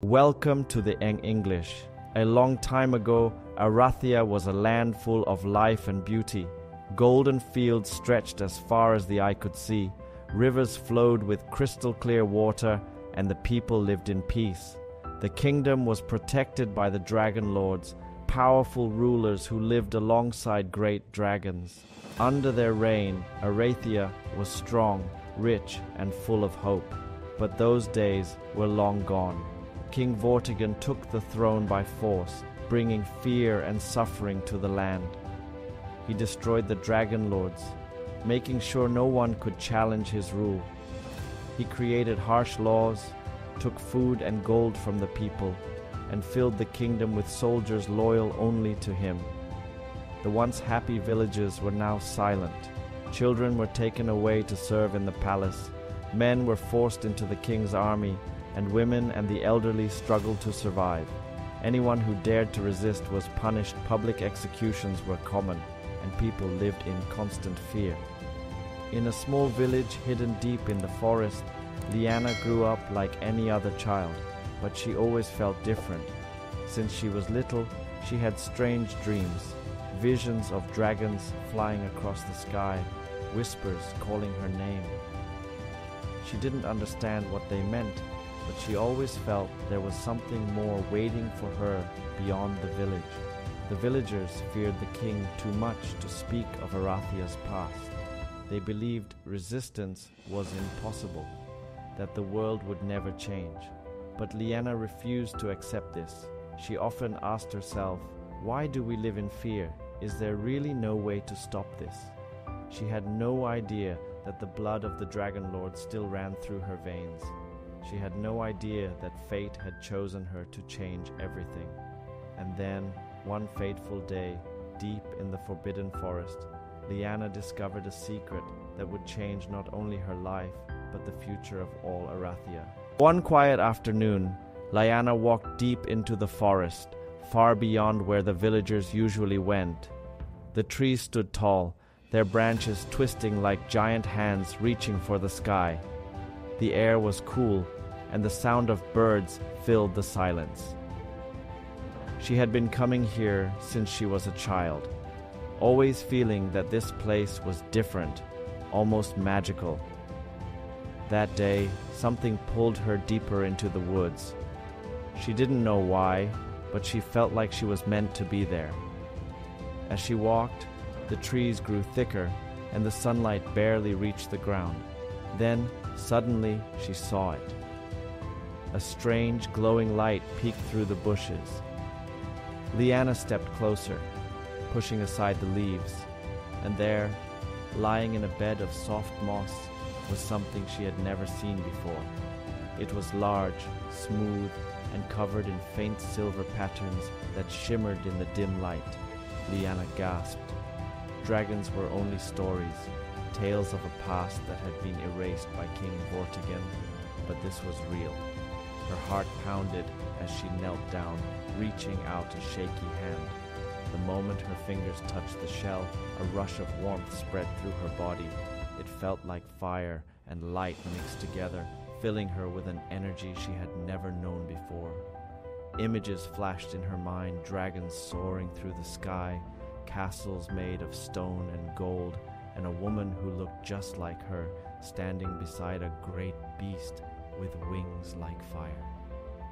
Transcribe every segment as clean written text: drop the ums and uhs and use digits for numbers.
Welcome to the Anh English. A long time ago, Arathia was a land full of life and beauty. Golden fields stretched as far as the eye could see. Rivers flowed with crystal clear water, and the people lived in peace. The kingdom was protected by the dragon lords, powerful rulers who lived alongside great dragons. Under their reign, Arathia was strong, rich, and full of hope. But those days were long gone. King Vortigern took the throne by force, bringing fear and suffering to the land. He destroyed the dragon lords, making sure no one could challenge his rule. He created harsh laws, took food and gold from the people, and filled the kingdom with soldiers loyal only to him. The once happy villagers were now silent. Children were taken away to serve in the palace. Men were forced into the king's army, and women and the elderly struggled to survive. Anyone who dared to resist was punished. Public executions were common, and people lived in constant fear. In a small village hidden deep in the forest, Liana grew up like any other child, but she always felt different. Since she was little, she had strange dreams, visions of dragons flying across the sky, whispers calling her name. She didn't understand what they meant, but she always felt there was something more waiting for her beyond the village. The villagers feared the king too much to speak of Arathia's past. They believed resistance was impossible, that the world would never change. But Liana refused to accept this. She often asked herself, why do we live in fear? Is there really no way to stop this? She had no idea that the blood of the dragon lord still ran through her veins. She had no idea that fate had chosen her to change everything. And then, one fateful day, deep in the forbidden forest, Liana discovered a secret that would change not only her life, but the future of all Arathia. One quiet afternoon, Liana walked deep into the forest, far beyond where the villagers usually went. The trees stood tall, their branches twisting like giant hands reaching for the sky. The air was cool, and the sound of birds filled the silence. She had been coming here since she was a child, always feeling that this place was different, almost magical. That day, something pulled her deeper into the woods. She didn't know why, but she felt like she was meant to be there. As she walked, the trees grew thicker, and the sunlight barely reached the ground. Then, suddenly, she saw it. A strange, glowing light peeked through the bushes. Liana stepped closer, pushing aside the leaves, and there, lying in a bed of soft moss, was something she had never seen before. It was large, smooth, and covered in faint silver patterns that shimmered in the dim light. Liana gasped. Dragons were only stories, tales of a past that had been erased by King Vortigern, but this was real. Her heart pounded as she knelt down, reaching out a shaky hand. The moment her fingers touched the shell, a rush of warmth spread through her body. It felt like fire and light mixed together, filling her with an energy she had never known before. Images flashed in her mind, dragons soaring through the sky, castles made of stone and gold, and a woman who looked just like her, standing beside a great beast with wings like fire.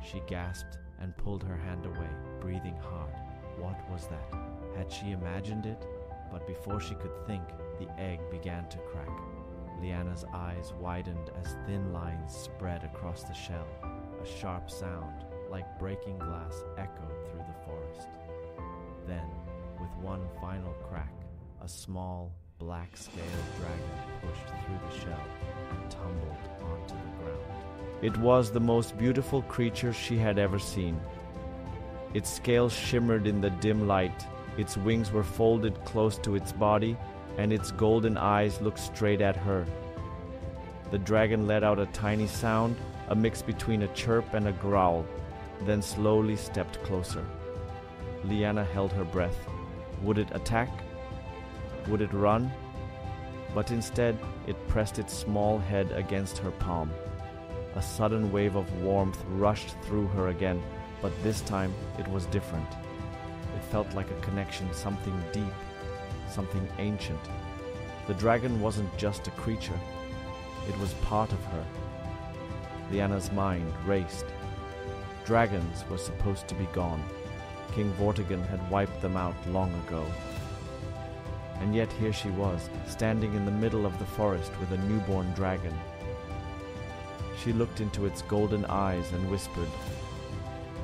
She gasped and pulled her hand away, breathing hard. What was that? Had she imagined it? But before she could think, the egg began to crack. Liana's eyes widened as thin lines spread across the shell. A sharp sound, like breaking glass, echoed through the forest. Then, with one final crack, a small, black-scaled dragon pushed through the shell and tumbled onto the ground. It was the most beautiful creature she had ever seen. Its scales shimmered in the dim light, its wings were folded close to its body, and its golden eyes looked straight at her. The dragon let out a tiny sound, a mix between a chirp and a growl, then slowly stepped closer. Liana held her breath. Would it attack? Would it run? But instead, it pressed its small head against her palm. A sudden wave of warmth rushed through her again, but this time it was different. It felt like a connection, something deep, something ancient. The dragon wasn't just a creature, it was part of her. Liana's mind raced. Dragons were supposed to be gone. King Vortigern had wiped them out long ago. And yet here she was, standing in the middle of the forest with a newborn dragon. She looked into its golden eyes and whispered,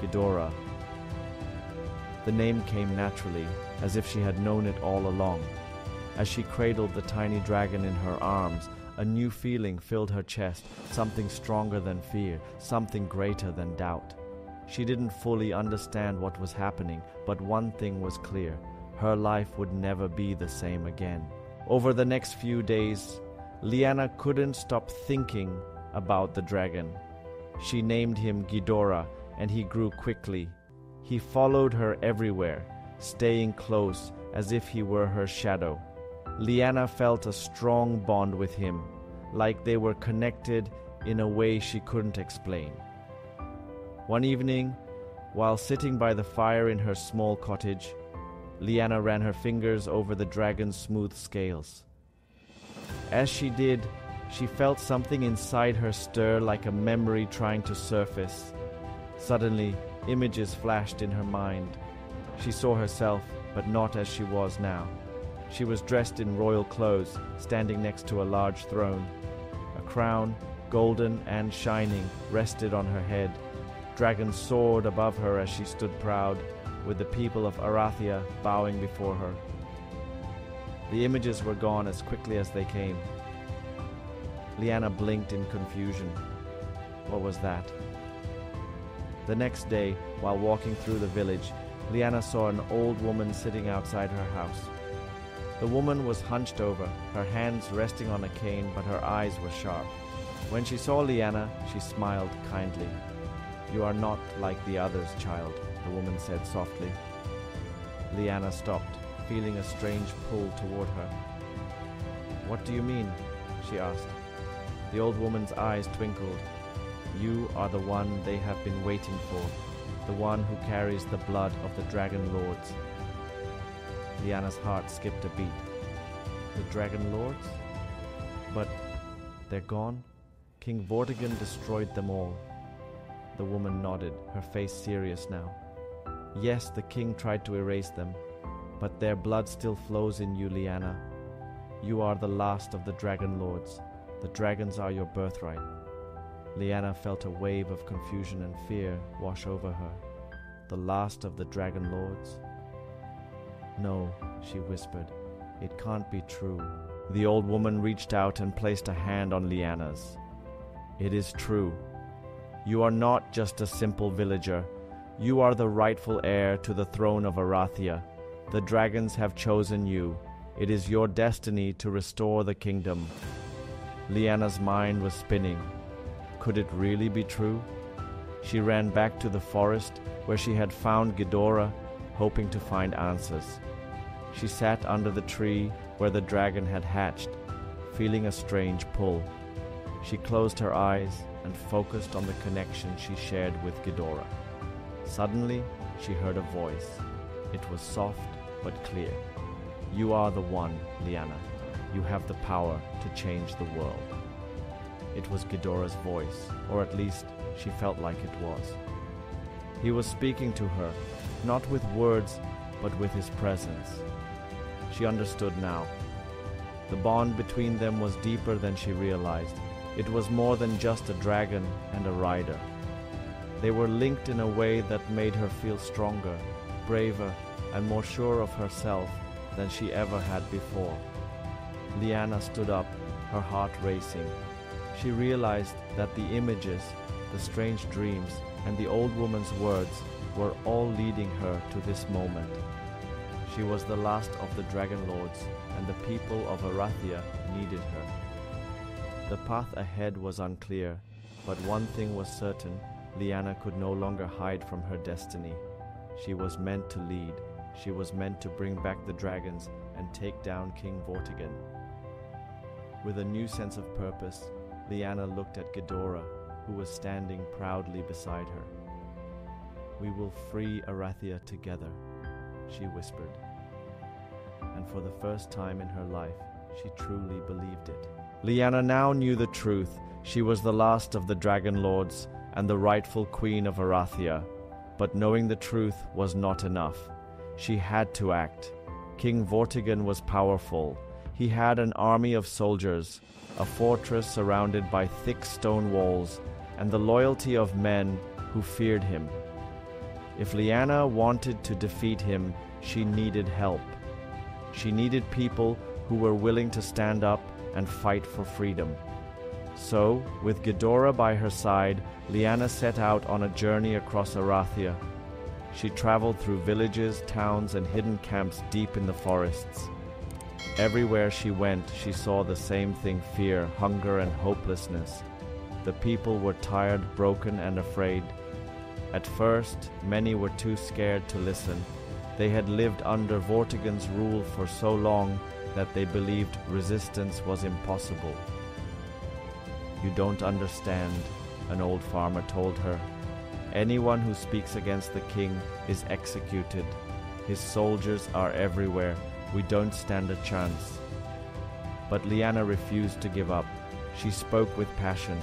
"Ghidorah." The name came naturally, as if she had known it all along. As she cradled the tiny dragon in her arms, a new feeling filled her chest, something stronger than fear, something greater than doubt. She didn't fully understand what was happening, but one thing was clear: her life would never be the same again. Over the next few days, Liana couldn't stop thinking about the dragon. She named him Ghidorah, and he grew quickly. He followed her everywhere, staying close as if he were her shadow. Liana felt a strong bond with him, like they were connected in a way she couldn't explain. One evening, while sitting by the fire in her small cottage, Liana ran her fingers over the dragon's smooth scales. As she did, she felt something inside her stir, like a memory trying to surface. Suddenly, images flashed in her mind. She saw herself, but not as she was now. She was dressed in royal clothes, standing next to a large throne. A crown, golden and shining, rested on her head. Dragons soared above her as she stood proud, with the people of Arathia bowing before her. The images were gone as quickly as they came. Liana blinked in confusion. What was that? The next day, while walking through the village, Liana saw an old woman sitting outside her house. The woman was hunched over, her hands resting on a cane, but her eyes were sharp. When she saw Liana, she smiled kindly. "You are not like the others, child," the woman said softly. Liana stopped, feeling a strange pull toward her. "What do you mean?" she asked. The old woman's eyes twinkled. "You are the one they have been waiting for, the one who carries the blood of the dragon lords." Liana's heart skipped a beat. The dragon lords? But they're gone? King Vortigern destroyed them all. The woman nodded, her face serious now. "Yes, the king tried to erase them, but their blood still flows in you, Liana. You are the last of the dragon lords. The dragons are your birthright." Liana felt a wave of confusion and fear wash over her. The last of the dragon lords? "No," she whispered. "It can't be true." The old woman reached out and placed a hand on Liana's. "It is true. You are not just a simple villager. You are the rightful heir to the throne of Arathia. The dragons have chosen you. It is your destiny to restore the kingdom." Liana's mind was spinning. Could it really be true? She ran back to the forest where she had found Ghidorah, hoping to find answers. She sat under the tree where the dragon had hatched, feeling a strange pull. She closed her eyes and focused on the connection she shared with Ghidorah. Suddenly, she heard a voice. It was soft but clear. "You are the one, Liana. You have the power to change the world." It was Ghidorah's voice, or at least she felt like it was. He was speaking to her, not with words, but with his presence. She understood now. The bond between them was deeper than she realized. It was more than just a dragon and a rider. They were linked in a way that made her feel stronger, braver, and more sure of herself than she ever had before. Liana stood up, her heart racing. She realized that the images, the strange dreams, and the old woman's words were all leading her to this moment. She was the last of the dragon lords, and the people of Arathia needed her. The path ahead was unclear, but one thing was certain: Liana could no longer hide from her destiny. She was meant to lead. She was meant to bring back the dragons and take down King Vortigern. With a new sense of purpose, Liana looked at Ghidorah, who was standing proudly beside her. "We will free Arathia together," she whispered. And for the first time in her life, she truly believed it. Lyanna now knew the truth. She was the last of the Dragon Lords and the rightful queen of Arathia. But knowing the truth was not enough. She had to act. King Vortigern was powerful. He had an army of soldiers, a fortress surrounded by thick stone walls, and the loyalty of men who feared him. If Lyanna wanted to defeat him, she needed help. She needed people who were willing to stand up and fight for freedom. So, with Ghidorah by her side, Lyanna set out on a journey across Arathia. She traveled through villages, towns, and hidden camps deep in the forests. Everywhere she went, she saw the same thing: fear, hunger, and hopelessness. The people were tired, broken, and afraid. At first, many were too scared to listen. They had lived under Vortigern's rule for so long that they believed resistance was impossible. "You don't understand," an old farmer told her. "Anyone who speaks against the king is executed. His soldiers are everywhere. We don't stand a chance." But Lyanna refused to give up. She spoke with passion.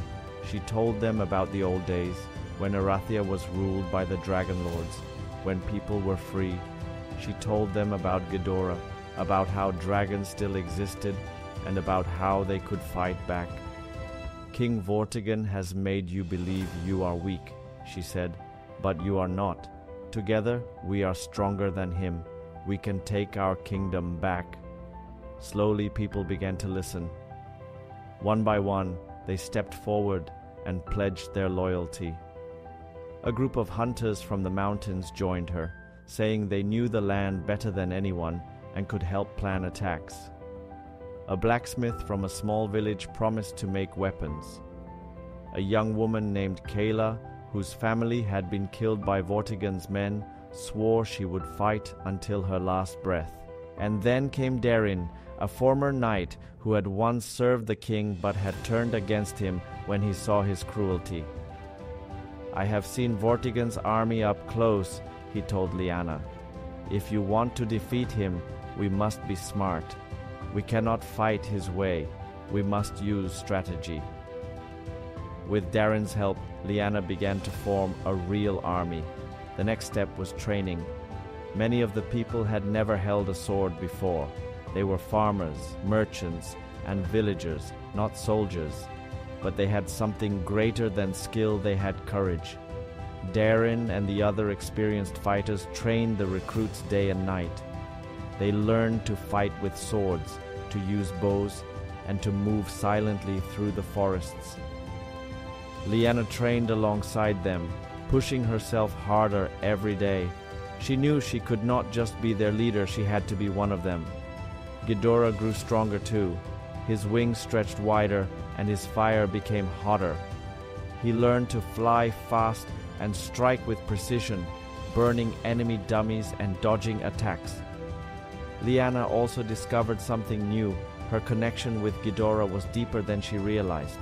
She told them about the old days, when Arathia was ruled by the Dragon Lords, when people were free. She told them about Ghidorah, about how dragons still existed, and about how they could fight back. "King Vortigern has made you believe you are weak," she said, "but you are not. Together, we are stronger than him. We can take our kingdom back." Slowly, people began to listen. One by one, they stepped forward and pledged their loyalty. A group of hunters from the mountains joined her, saying they knew the land better than anyone and could help plan attacks. A blacksmith from a small village promised to make weapons. A young woman named Kayla, whose family had been killed by Vortigern's men, swore she would fight until her last breath. And then came Darin, a former knight who had once served the king but had turned against him when he saw his cruelty. "I have seen Vortigern's army up close," he told Lyanna. "If you want to defeat him, we must be smart. We cannot fight his way. We must use strategy." With Darin's help, Lyanna began to form a real army. The next step was training. Many of the people had never held a sword before. They were farmers, merchants, and villagers, not soldiers. But they had something greater than skill. They had courage. Darin and the other experienced fighters trained the recruits day and night. They learned to fight with swords, to use bows, and to move silently through the forests. Lyanna trained alongside them, pushing herself harder every day. She knew she could not just be their leader, she had to be one of them. Ghidorah grew stronger too. His wings stretched wider, and his fire became hotter. He learned to fly fast and strike with precision, burning enemy dummies and dodging attacks. Lyanna also discovered something new. Her connection with Ghidorah was deeper than she realized.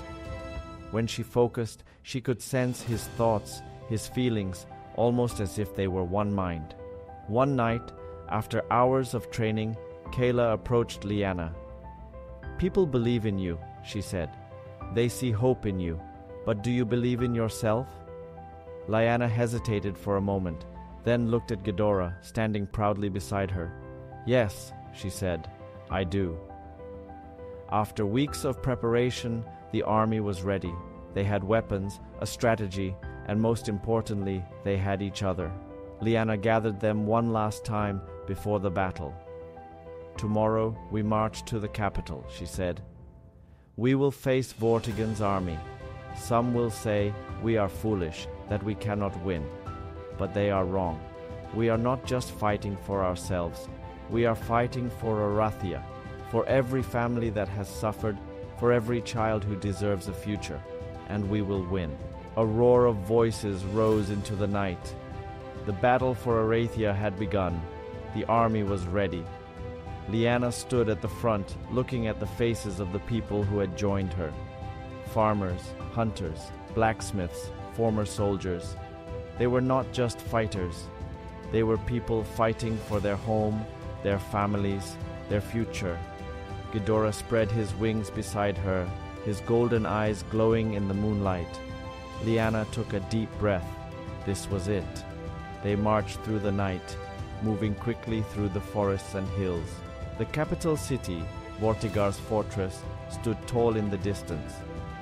When she focused, she could sense his thoughts, his feelings, almost as if they were one mind. One night, after hours of training, Kayla approached Lyanna. "People believe in you," she said. "They see hope in you. But do you believe in yourself?" Lyanna hesitated for a moment, then looked at Ghidorah, standing proudly beside her. "Yes," she said, "I do." After weeks of preparation, the army was ready. They had weapons, a strategy, and most importantly, they had each other. Lyanna gathered them one last time before the battle. "Tomorrow we march to the capital," she said. "We will face Vortigern's army. Some will say we are foolish, that we cannot win. But they are wrong. We are not just fighting for ourselves. We are fighting for Arathia, for every family that has suffered, for every child who deserves a future. And we will win." A roar of voices rose into the night. The battle for Arathia had begun. The army was ready. Lyanna stood at the front, looking at the faces of the people who had joined her. Farmers, hunters, blacksmiths, former soldiers. They were not just fighters. They were people fighting for their home, their families, their future. Ghidorah spread his wings beside her, his golden eyes glowing in the moonlight. Lyanna took a deep breath. This was it. They marched through the night, moving quickly through the forests and hills. The capital city, Vortigern's fortress, stood tall in the distance.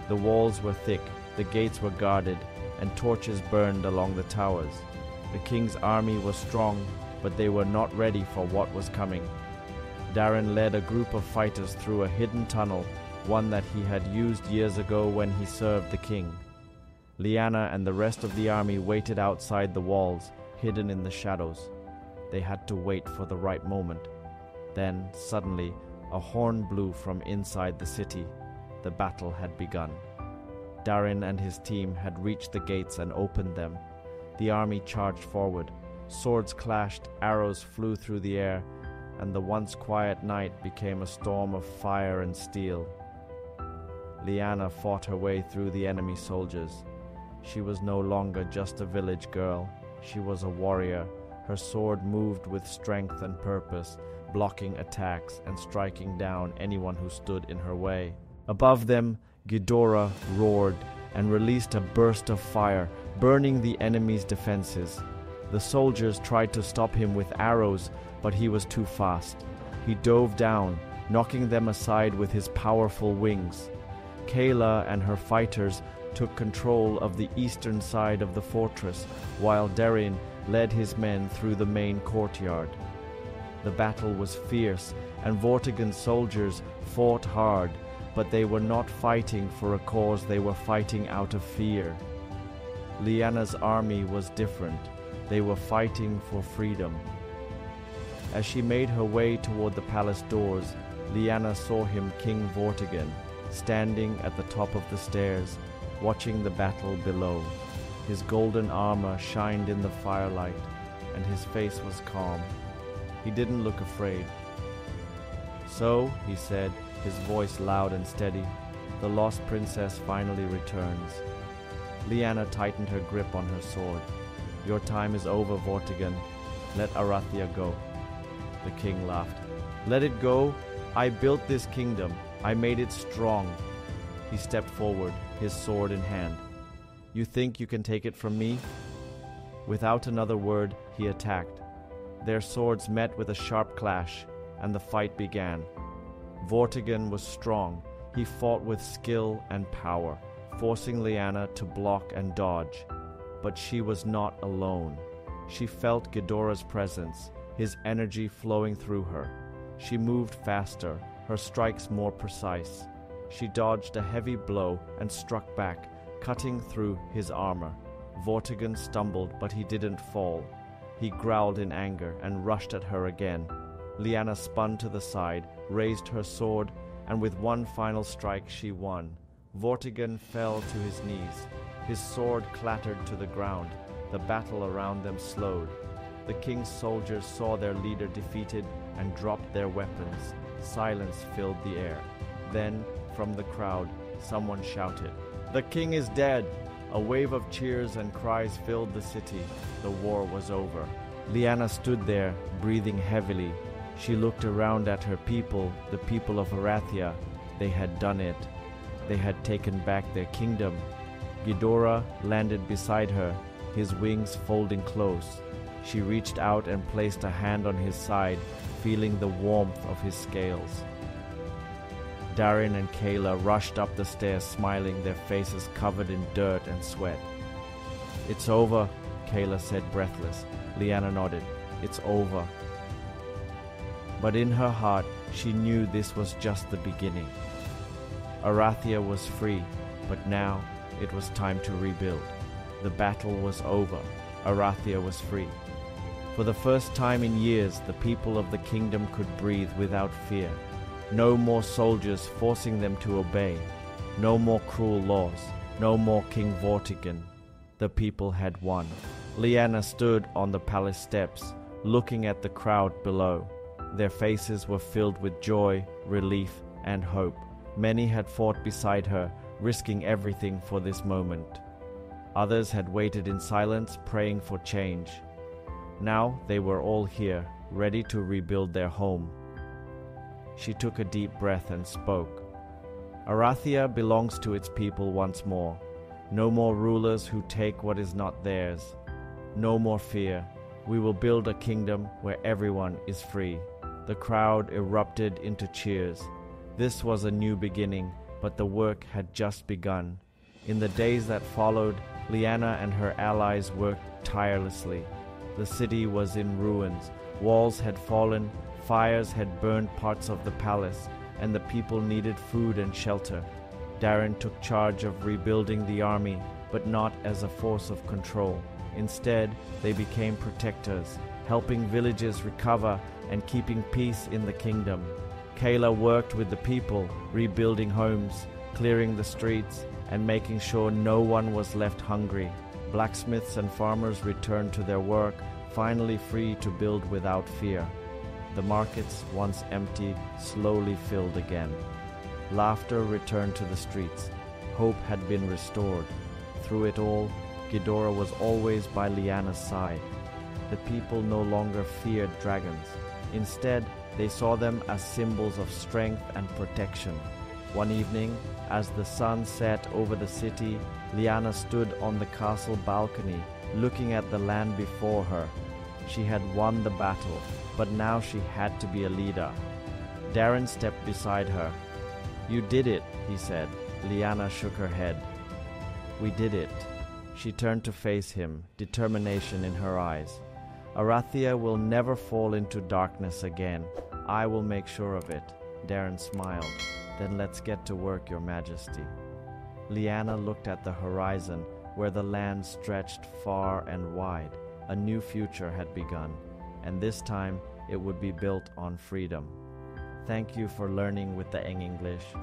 The walls were thick, the gates were guarded, and torches burned along the towers. The king's army was strong, but they were not ready for what was coming. Darin led a group of fighters through a hidden tunnel, one that he had used years ago when he served the king. Lyanna and the rest of the army waited outside the walls, hidden in the shadows. They had to wait for the right moment. Then, suddenly, a horn blew from inside the city. The battle had begun. Darin and his team had reached the gates and opened them. The army charged forward. Swords clashed, arrows flew through the air, and the once quiet night became a storm of fire and steel. Lyanna fought her way through the enemy soldiers. She was no longer just a village girl. She was a warrior. Her sword moved with strength and purpose, blocking attacks and striking down anyone who stood in her way. Above them, Ghidorah roared and released a burst of fire, burning the enemy's defenses. The soldiers tried to stop him with arrows, but he was too fast. He dove down, knocking them aside with his powerful wings. Kayla and her fighters took control of the eastern side of the fortress, while Darin led his men through the main courtyard. The battle was fierce, and Vortigern's soldiers fought hard, but they were not fighting for a cause, they were fighting out of fear. Lyanna's army was different. They were fighting for freedom. As she made her way toward the palace doors, Lyanna saw him, King Vortigern, standing at the top of the stairs, watching the battle below. His golden armor shined in the firelight, and his face was calm. He didn't look afraid. "So," he said, his voice loud and steady, "the lost princess finally returns." Lyanna tightened her grip on her sword. "Your time is over, Vortigern. Let Arathia go." The king laughed. "Let it go? I built this kingdom. I made it strong." He stepped forward, his sword in hand. "You think you can take it from me?" Without another word, he attacked. Their swords met with a sharp clash, and the fight began. Vortigern was strong. He fought with skill and power, forcing Lyanna to block and dodge. But she was not alone. She felt Ghidorah's presence, his energy flowing through her. She moved faster, her strikes more precise. She dodged a heavy blow and struck back, cutting through his armor. Vortigern stumbled, but he didn't fall. He growled in anger and rushed at her again. Lyanna spun to the side, raised her sword, and with one final strike she won. Vortigern fell to his knees. His sword clattered to the ground. The battle around them slowed. The king's soldiers saw their leader defeated and dropped their weapons. Silence filled the air. Then, from the crowd, someone shouted, "The king is dead!" A wave of cheers and cries filled the city. The war was over. Lyanna stood there, breathing heavily. She looked around at her people, the people of Arathia. They had done it. They had taken back their kingdom. Ghidorah landed beside her, his wings folding close. She reached out and placed a hand on his side, feeling the warmth of his scales. Darin and Kayla rushed up the stairs smiling, their faces covered in dirt and sweat. "It's over," Kayla said, breathless. Lyanna nodded. "It's over." But in her heart, she knew this was just the beginning. Arathia was free, but now it was time to rebuild. The battle was over. Arathia was free. For the first time in years, the people of the kingdom could breathe without fear. No more soldiers forcing them to obey. No more cruel laws. No more King Vortigern. The people had won. Lyanna stood on the palace steps, looking at the crowd below. Their faces were filled with joy, relief, and hope. Many had fought beside her, risking everything for this moment. Others had waited in silence, praying for change. Now they were all here, ready to rebuild their home. She took a deep breath and spoke. Arathia belongs to its people once more. No more rulers who take what is not theirs. No more fear. We will build a kingdom where everyone is free. The crowd erupted into cheers. This was a new beginning, but the work had just begun. In the days that followed, Liana and her allies worked tirelessly. The city was in ruins. Walls had fallen, fires had burned parts of the palace, and the people needed food and shelter. Darren took charge of rebuilding the army, but not as a force of control. Instead, they became protectors, helping villages recover and keeping peace in the kingdom. Kayla worked with the people, rebuilding homes, clearing the streets, and making sure no one was left hungry. Blacksmiths and farmers returned to their work, finally free to build without fear. The markets, once empty, slowly filled again. Laughter returned to the streets. Hope had been restored. Through it all, Ghidorah was always by Liana's side. The people no longer feared dragons. Instead, they saw them as symbols of strength and protection. One evening, as the sun set over the city, Liana stood on the castle balcony, looking at the land before her. She had won the battle, but now she had to be a leader. Darren stepped beside her. "You did it," he said. Liana shook her head. "We did it." She turned to face him, determination in her eyes. "Arathia will never fall into darkness again. I will make sure of it." Darren smiled. "Then let's get to work, Your Majesty." Liana looked at the horizon, where the land stretched far and wide. A new future had begun, and this time it would be built on freedom. Thank you for learning with the Anh English.